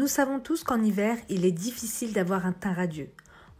Nous savons tous qu'en hiver, il est difficile d'avoir un teint radieux.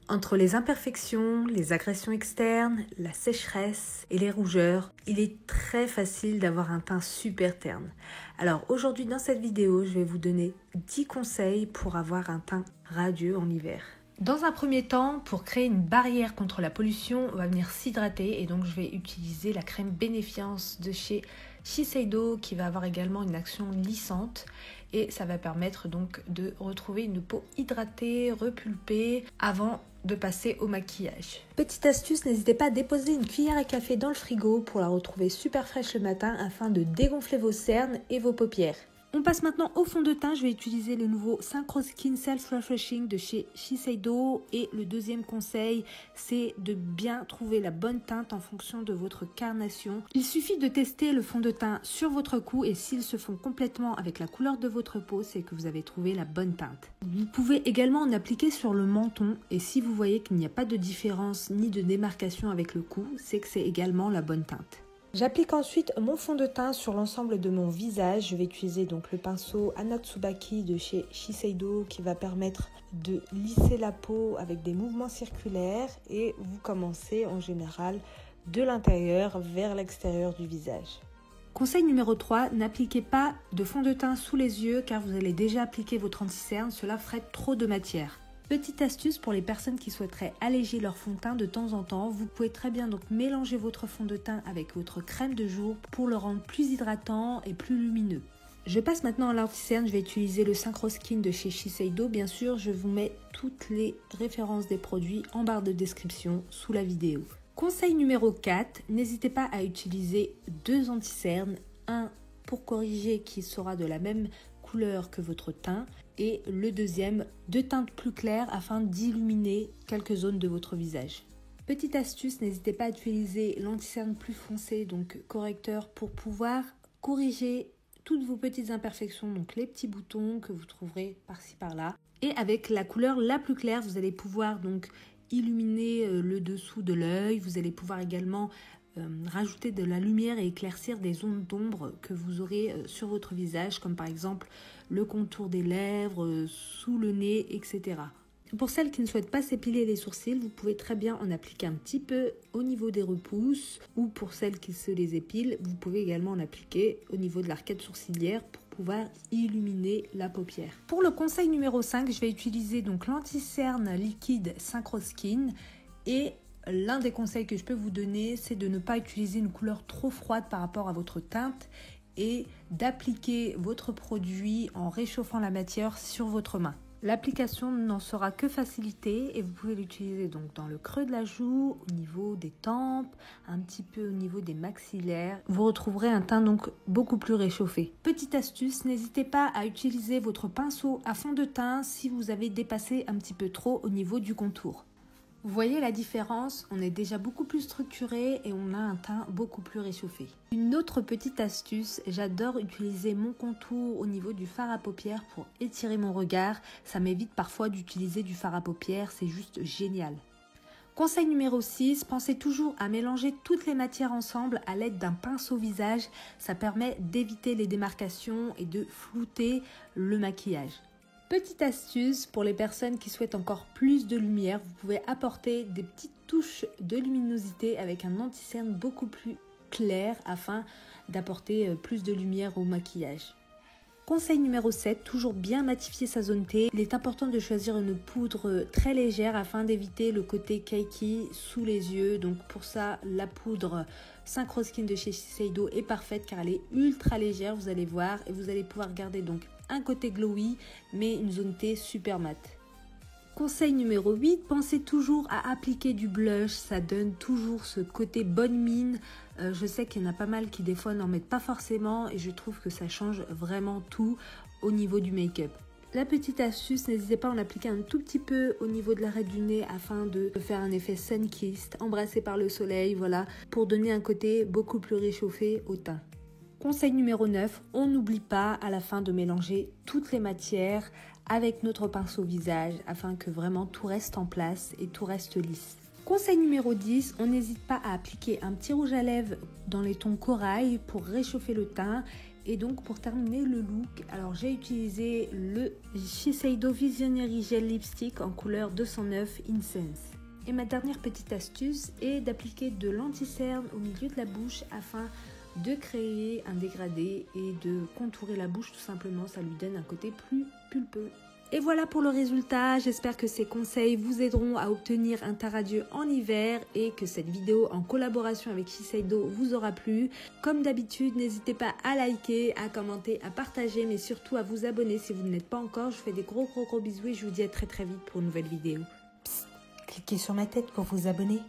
Entre les imperfections, les agressions externes, la sécheresse et les rougeurs, il est très facile d'avoir un teint super terne. Alors aujourd'hui dans cette vidéo, je vais vous donner 10 conseils pour avoir un teint radieux en hiver. Dans un premier temps, pour créer une barrière contre la pollution, on va venir s'hydrater et donc je vais utiliser la crème Bénéfiance de chez Shiseido qui va avoir également une action lissante et ça va permettre donc de retrouver une peau hydratée, repulpée avant de passer au maquillage. Petite astuce, n'hésitez pas à déposer une cuillère à café dans le frigo pour la retrouver super fraîche le matin afin de dégonfler vos cernes et vos paupières. On passe maintenant au fond de teint. Je vais utiliser le nouveau Synchro Skin Self Refreshing de chez Shiseido. Et le deuxième conseil, c'est de bien trouver la bonne teinte en fonction de votre carnation. Il suffit de tester le fond de teint sur votre cou et s'il se fond complètement avec la couleur de votre peau, c'est que vous avez trouvé la bonne teinte. Vous pouvez également en appliquer sur le menton et si vous voyez qu'il n'y a pas de différence ni de démarcation avec le cou, c'est que c'est également la bonne teinte. J'applique ensuite mon fond de teint sur l'ensemble de mon visage. Je vais utiliser donc le pinceau Anatsubaki de chez Shiseido qui va permettre de lisser la peau avec des mouvements circulaires et vous commencez en général de l'intérieur vers l'extérieur du visage. Conseil numéro 3, n'appliquez pas de fond de teint sous les yeux car vous allez déjà appliquer votre anti-cerne, cela ferait trop de matière. Petite astuce pour les personnes qui souhaiteraient alléger leur fond de teint de temps en temps, vous pouvez très bien donc mélanger votre fond de teint avec votre crème de jour pour le rendre plus hydratant et plus lumineux. Je passe maintenant à l'anti-cerne, je vais utiliser le Synchro Skin de chez Shiseido. Bien sûr, je vous mets toutes les références des produits en barre de description sous la vidéo. Conseil numéro 4, n'hésitez pas à utiliser 2 anti-cernes, un pour corriger qui sera de la même couleur que votre teint et le deuxième de teinte plus claire afin d'illuminer quelques zones de votre visage. Petite astuce, n'hésitez pas à utiliser l'anti-cerne plus foncé, donc correcteur, pour pouvoir corriger toutes vos petites imperfections, donc les petits boutons que vous trouverez par-ci par-là. Et avec la couleur la plus claire, vous allez pouvoir donc illuminer le dessous de l'œil, vous allez pouvoir également rajouter de la lumière et éclaircir des zones d'ombre que vous aurez sur votre visage, comme par exemple le contour des lèvres, sous le nez, etc. Pour celles qui ne souhaitent pas s'épiler les sourcils, vous pouvez très bien en appliquer un petit peu au niveau des repousses, ou pour celles qui se les épilent, vous pouvez également en appliquer au niveau de l'arcade sourcilière pour pouvoir illuminer la paupière. Pour le conseil numéro 5, je vais utiliser donc l'anti-cerne liquide Synchro Skin et l'un des conseils que je peux vous donner, c'est de ne pas utiliser une couleur trop froide par rapport à votre teinte et d'appliquer votre produit en réchauffant la matière sur votre main. L'application n'en sera que facilitée et vous pouvez l'utiliser donc dans le creux de la joue, au niveau des tempes, un petit peu au niveau des maxillaires. Vous retrouverez un teint donc beaucoup plus réchauffé. Petite astuce, n'hésitez pas à utiliser votre pinceau à fond de teint si vous avez dépassé un petit peu trop au niveau du contour. Vous voyez la différence, on est déjà beaucoup plus structuré et on a un teint beaucoup plus réchauffé. Une autre petite astuce, j'adore utiliser mon contour au niveau du fard à paupières pour étirer mon regard. Ça m'évite parfois d'utiliser du fard à paupières, c'est juste génial. Conseil numéro 6, pensez toujours à mélanger toutes les matières ensemble à l'aide d'un pinceau visage. Ça permet d'éviter les démarcations et de flouter le maquillage. Petite astuce pour les personnes qui souhaitent encore plus de lumière, vous pouvez apporter des petites touches de luminosité avec un anti-cerne beaucoup plus clair afin d'apporter plus de lumière au maquillage. Conseil numéro 7, toujours bien matifier sa zone T. Il est important de choisir une poudre très légère afin d'éviter le côté cakey sous les yeux. Donc pour ça, la poudre Synchro Skin de chez Shiseido est parfaite car elle est ultra légère, vous allez voir, et vous allez pouvoir garder donc un côté glowy mais une zone T super mat. Conseil numéro 8, pensez toujours à appliquer du blush, ça donne toujours ce côté bonne mine. Je sais qu'il y en a pas mal qui des fois n'en mettent pas forcément et je trouve que ça change vraiment tout au niveau du make-up. La petite astuce, n'hésitez pas à en appliquer un tout petit peu au niveau de l'arête du nez afin de faire un effet sun-kissed, embrassé par le soleil, voilà, pour donner un côté beaucoup plus réchauffé au teint. Conseil numéro 9, on n'oublie pas à la fin de mélanger toutes les matières avec notre pinceau visage afin que vraiment tout reste en place et tout reste lisse. Conseil numéro 10, on n'hésite pas à appliquer un petit rouge à lèvres dans les tons corail pour réchauffer le teint Et donc pour terminer le look, alors j'ai utilisé le Shiseido Visionary Gel Lipstick en couleur 209 Incense. Et ma dernière petite astuce est d'appliquer de l'anti-cerne au milieu de la bouche afin de créer un dégradé et de contourer la bouche tout simplement, ça lui donne un côté plus pulpeux. Et voilà pour le résultat, j'espère que ces conseils vous aideront à obtenir un teint radieux en hiver et que cette vidéo en collaboration avec Shiseido vous aura plu. Comme d'habitude, n'hésitez pas à liker, à commenter, à partager, mais surtout à vous abonner si vous ne l'êtes pas encore. Je vous fais des gros bisous et je vous dis à très vite pour une nouvelle vidéo. Psst, cliquez sur ma tête pour vous abonner.